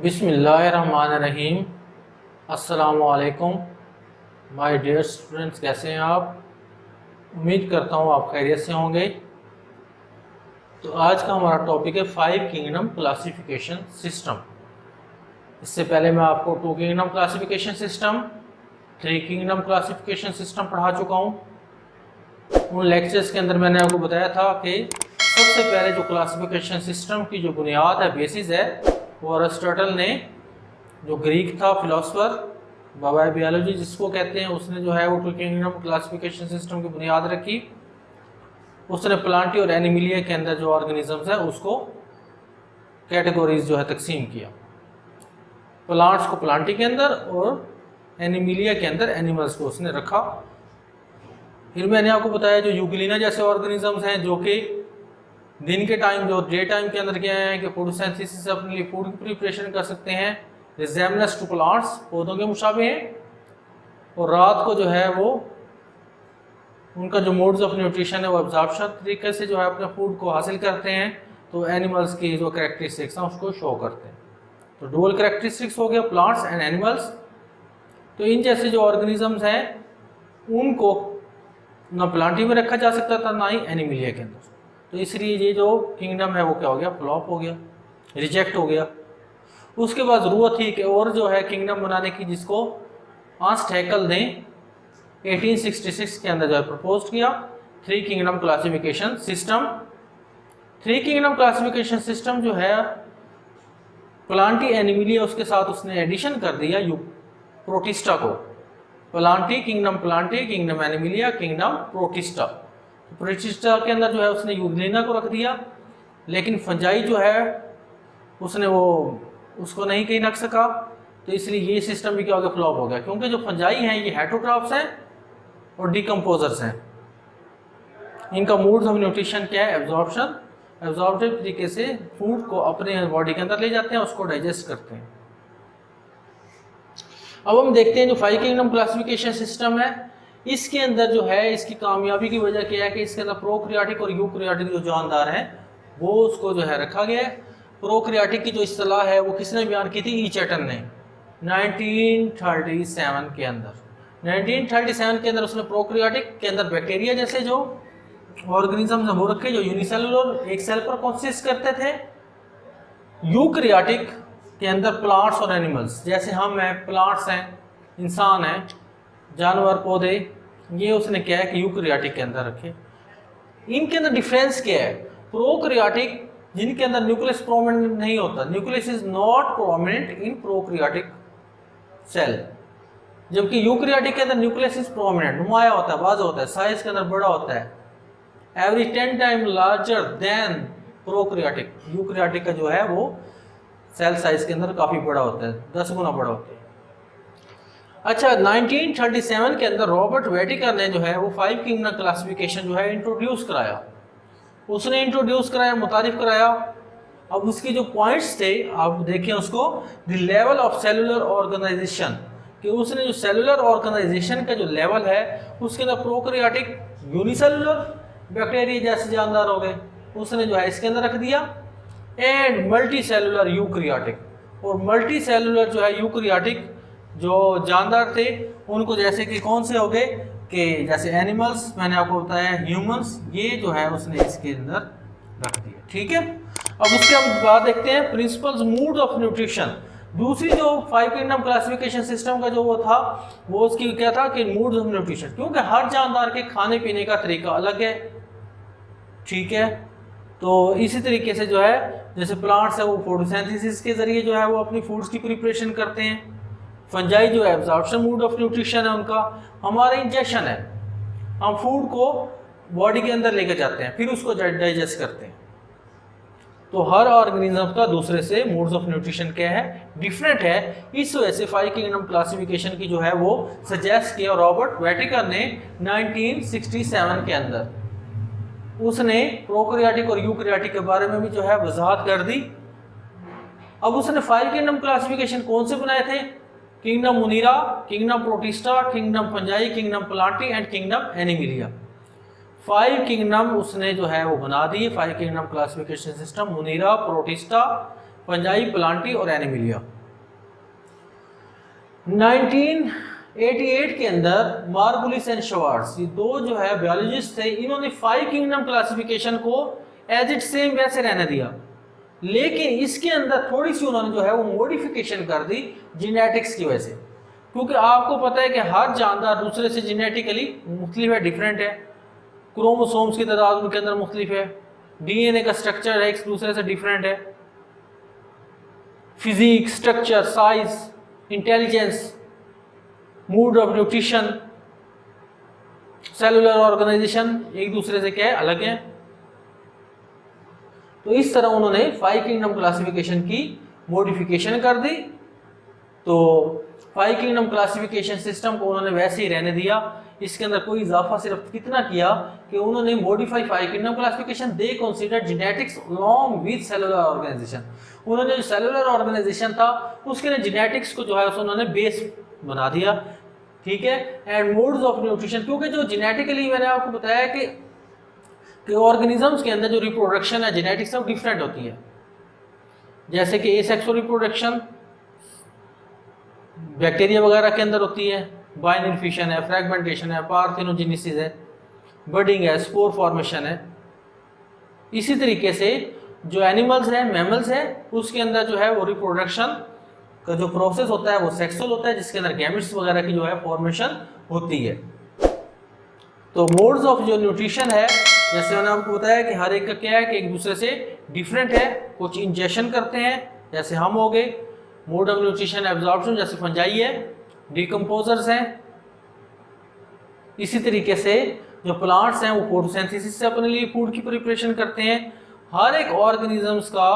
बिस्मिल्लाहिर्रहमानिर्रहीम। अस्सलामुअलैकुम my dear students, कैसे हैं आप? उम्मीद करता हूँ आप खैरियत से होंगे। तो आज का हमारा टॉपिक है 5 किंगडम क्लासिफिकेशन सिस्टम। इससे पहले मैं आपको 2 kingdom classification system, 3 kingdom classification system पढ़ा चुका हूँ। उन लेक्चर्स के अंदर मैंने आपको बताया था कि सबसे पहले जो क्लासिफिकेशन सिस्टम की जो बुनियाद है, बेसिस है, वो अरिस्टोटल ने, जो ग्रीक था फिलोसफर, बाबा बायोलॉजी जिसको कहते हैं, उसने जो है वो 2 किंगडम क्लासिफिकेशन सिस्टम की बुनियाद रखी। उसने प्लांटी और एनिमिलिया के अंदर जो ऑर्गेनिजम्स है उसको कैटेगरीज जो है तकसीम किया। प्लांट्स को प्लांटी के अंदर और एनिमिलिया के अंदर एनिमल्स को उसने रखा। फिर मैंने आपको बताया जो यूग्लिना जैसे ऑर्गेनिजम्स हैं जो कि दिन के टाइम, जो डे टाइम के अंदर क्या है कि फोटोसिंथेसिस से अपने लिए फूड की प्रिपरेशन कर सकते हैं, रिजेम्बलेंस टू प्लांट्स, पौधों के मुशाबे हैं, और रात को जो है वो उनका जो मोड्स ऑफ न्यूट्रिशन है वो एब्जॉर्प्शन तरीके से जो है अपने फूड को हासिल करते हैं। तो एनिमल्स की जो कैरेक्टरिस्टिक्स हैं उसको शो करते हैं। तो डुअल कैरेक्टरिस्टिक्स हो गया प्लांट्स एंड एनिमल्स। तो इन जैसे जो ऑर्गेनिजम्स हैं उनको ना प्लांटी में रखा जा सकता था ना ही एनिमिलिया के अंदर। तो इसलिए ये जो किंगडम है वो क्या हो गया, फ्लॉप हो गया, रिजेक्ट हो गया। उसके बाद ज़रूरत थी कि और जो है किंगडम बनाने की, जिसको हांस हैकेल ने 1866 के अंदर जो है प्रपोज किया 3 kingdom classification system. 3 kingdom classification system जो है प्लांटी एनिमिलिया, उसके साथ उसने एडिशन कर दिया प्रोटिस्टा को। Plantae, kingdom Animalia, kingdom protista. Protista के अंदर जो है उसने यूग्लिना को रख दिया, लेकिन फंजाई जो है उसने उसको नहीं कहीं रख सका। तो इसलिए ये सिस्टम भी क्या हो गया, फ्लॉप हो गया, क्योंकि जो फंजाई हैं ये हेटरोट्रॉफ्स हैं और डिकम्पोजर्स हैं। इनका मोड्स ऑफ न्यूट्रिशन क्या है, एब्जॉर्प्शन, एब्जॉर्प्टिव तरीके से फूड को अपने बॉडी के अंदर ले जाते हैं, उसको डाइजेस्ट करते हैं। अब हम देखते हैं जो 5 किंगडम क्लासिफिकेशन सिस्टम है, इसके अंदर जो है इसकी कामयाबी की वजह क्या है कि इसके अंदर प्रोक्रियाटिक और यूक्रियाटिक जो जानदार हैं वो उसको जो है रखा गया है। प्रोक्रियाटिक की जो इस्तेलाह है वो किसने बयान की थी, ईचेटन ने 1937 के अंदर। 1937 के अंदर उसने प्रोक्रियाटिक के अंदर बैक्टीरिया जैसे जो ऑर्गेनिज्म वो रखे जो यूनिसेलुलर, एक सेल पर कॉन्सिस्ट करते थे। यूक्रियाटिक के अंदर प्लांट्स और एनिमल्स, जैसे हम हैं, प्लांट्स हैं, इंसान हैं, जानवर, पौधे, ये उसने क्या है कि यूक्रियाटिक के अंदर रखे। इनके अंदर डिफरेंस क्या है, प्रोक्रियाटिक जिनके अंदर न्यूक्लियस प्रोमिनेंट नहीं होता, nucleus is not prominent in prokaryotic cell, जबकि यूक्रियाटिक के अंदर न्यूक्लियस इज प्रोमिनेंट, नुमाया होता है, वाज़ होता है, साइज के अंदर बड़ा होता है, every 10 time larger than prokaryotic. Eukaryotic का जो है वो सेल साइज के अंदर काफ़ी बड़ा होता है, 10 गुना बड़ा होता है। अच्छा, 1937 के अंदर रॉबर्ट वेटिकर ने जो है वो 5 किंगडम क्लासिफिकेशन जो है इंट्रोड्यूस कराया। उसने इंट्रोड्यूस कराया, मुतारिफ कराया। अब उसकी जो पॉइंट्स थे आप देखिए उसको, the level of cellular organisation, कि उसने जो सेलुलर ऑर्गेनाइजेशन का जो लेवल है उसके अंदर प्रोक्रियाटिक यूनिसेलुलर बैक्टीरिया जैसे जानदार हो गए, उसने जो है इसके अंदर रख दिया। एंड मल्टी सेलुलर यूक्रियाटिक, और मल्टी सेलुलर जो है यूक्रियाटिक जो जानदार थे उनको, जैसे कि कौन से हो गए कि जैसे एनिमल्स, मैंने आपको बताया ह्यूमंस, ये जो है उसने इसके अंदर रख दिया। ठीक है, अब उसके बाद देखते हैं प्रिंसिपल्स मूड ऑफ न्यूट्रिशन। दूसरी जो 5 किंगडम क्लासिफिकेशन सिस्टम का जो वो था, वो उसकी क्या था कि मूड्स ऑफ न्यूट्रिशन, क्योंकि हर जानदार के खाने पीने का तरीका अलग है। ठीक है, तो इसी तरीके से जो है जैसे प्लांट्स है वो फोटोसिंथेसिस के जरिए जो है वो अपनी फूड्स की प्रिपरेशन करते हैं। फंजाई जो है एब्जॉर्प्शन मूड ऑफ न्यूट्रिशन है उनका। हमारा इंजेक्शन है, हम फूड को बॉडी के अंदर लेकर जाते हैं, फिर उसको डाइजेस्ट करते हैं। तो हर ऑर्गेनिज्म का दूसरे से मूड्स ऑफ न्यूट्रिशन क्या है, डिफरेंट है। इस वजह से 5 किंगडम क्लासिफिकेशन की जो है वो सजेस्ट किया रॉबर्ट वेटिकर ने 1967 के अंदर। उसने प्रोक्रियाटिक और यूक्रियाटिक के बारे में भी जो है वजाहत कर दी। अब उसने 5 किंगडम क्लासिफिकेशन कौन से बनाए थे, kingdom Munira, kingdom protista, kingdom fungi, kingdom Plantae and kingdom Animalia. 5 kingdom उसने जो है वो बना दिए। 5 kingdom classification system, Munira, Protista, fungi, Plantae और एनिमिलिया। 1988 के अंदर मार्गुलिस एंड श्वार्ट्ज, ये दो जो है बायोलॉजिस्ट थे, इन्होंने 5 किंगडम क्लासिफिकेशन को एज इट सेम वैसे रहने दिया, लेकिन इसके अंदर थोड़ी सी उन्होंने जो है वो मॉडिफिकेशन कर दी जेनेटिक्स की वजह से, क्योंकि आपको पता है कि हर जानदार दूसरे से जेनेटिकली मुख्तलिफ है, डिफरेंट है, क्रोमोसोम्स की तादाद उनके अंदर मुख्तलिफ है, डीएनए का स्ट्रक्चर है एक दूसरे से डिफरेंट है, physique, structure, size, intelligence, mode of nutrition, cellular organisation एक दूसरे से क्या है, अलग है। तो इस तरह उन्होंने 5 किंगडम क्लासिफिकेशन की मॉडिफिकेशन कर दी। तो 5 किंगडम क्लासिफिकेशन सिस्टम को उन्होंने वैसे ही रहने दिया, इसके अंदर कोई इजाफा सिर्फ कितना किया कि उन्होंने modify 5 kingdom classification, they consider genetics along with cellular organisation. उन्होंने जो सेलुलर ऑर्गेनाइजेशन था उसके लिए जेनेटिक्स को जो है उन्होंने बेस बना दिया, ठीक है। एंड मोड्स ऑफ न्यूट्रिशन, क्योंकि जो जेनेटिकली मैंने आपको बताया कि ऑर्गेनिजम्स के अंदर जो रिप्रोडक्शन है जेनेटिक्स है वो डिफरेंट होती है, जैसे कि एसेक्सुअल रिप्रोडक्शन बैक्टीरिया वगैरह के अंदर होती है, बाइनरी फिशन है, फ्रैगमेंटेशन है, पार्थेनोजेनेसिस है, बडिंग है, स्पोर फॉर्मेशन है। इसी तरीके से जो एनिमल्स हैं, मैमल्स हैं, उसके अंदर जो है वो रिप्रोडक्शन का जो प्रोसेस होता है वो सेक्सुअल होता है, जिसके अंदर गैमेट्स वगैरह की जो है फॉर्मेशन होती है। तो मोड्स ऑफ जो न्यूट्रिशन है, जैसे मैंने आपको बताया कि हर एक का क्या है कि एक दूसरे से डिफरेंट है, कुछ इंजेक्शन करते हैं जैसे हम हो गए, मोड ऑफ न्यूट्रिशन एब्जॉर्प्शन जैसे फंजाई है, डिकम्पोजर्स हैं। इसी तरीके से जो प्लांट्स हैं वो फोटोसिंथेसिस से अपने लिए फूड की प्रिपरेशन करते हैं। हर एक ऑर्गेनिजम्स का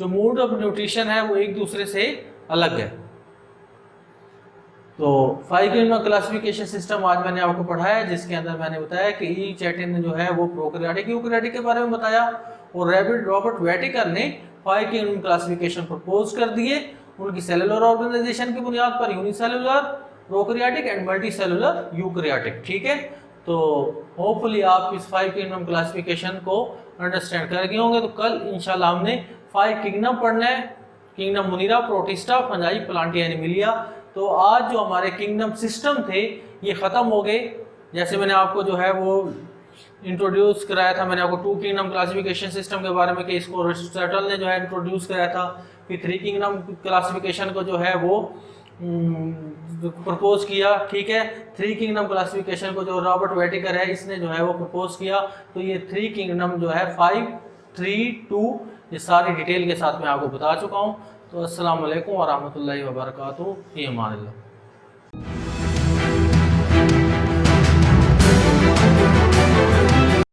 जो मोड ऑफ न्यूट्रिशन है वो एक दूसरे से अलग है। तो 5 किंगडम क्लासिफिकेशन सिस्टम आज मैंने आपको पढ़ाया, जिसके अंदर मैंने बताया कि ई चैटिन ने जो है वो प्रोकैरियोटिक यूकैरियोटिक के बारे में बताया, और रॉबर्ट वेटिकर ने 5 किंगडम क्लासिफिकेशन प्रपोज कर दिए उनकी सेलुलर ऑर्गेनाइजेशन की बुनियाद पर, unicellular, prokaryotic and multicellular eukaryotic, ठीक है। तो होपफुली आप इस 5 किंगडम क्लासिफिकेशन को अंडरस्टैंड कर गए होंगे। तो कल इंशाल्लाह हमने 5 किंगडम पढ़ना है, kingdom Monera, Protista, Fungi, Plantae, Animalia. तो आज जो हमारे किंगडम सिस्टम थे ये ख़त्म हो गए। जैसे मैंने आपको जो है वो इंट्रोड्यूस कराया था, मैंने आपको 2 किंगडम क्लासिफिकेशन सिस्टम के बारे में कि इसको अरिस्टोटल ने जो है इंट्रोड्यूस कराया था। फिर 3 किंगडम क्लासिफिकेशन को जो है वो प्रपोज किया, ठीक है। 3 किंगडम क्लासिफिकेशन को जो रॉबर्ट वेटिकर है इसने जो है वो प्रपोज किया। तो ये 3 किंगडम जो है 5, 3, 2 ये सारी डिटेल के साथ मैं आपको बता चुका हूँ। तो अस्सलाम वालेकुम व रहमतुल्लाहि व बरकातुहू, फ़ी अमानिल्लाह।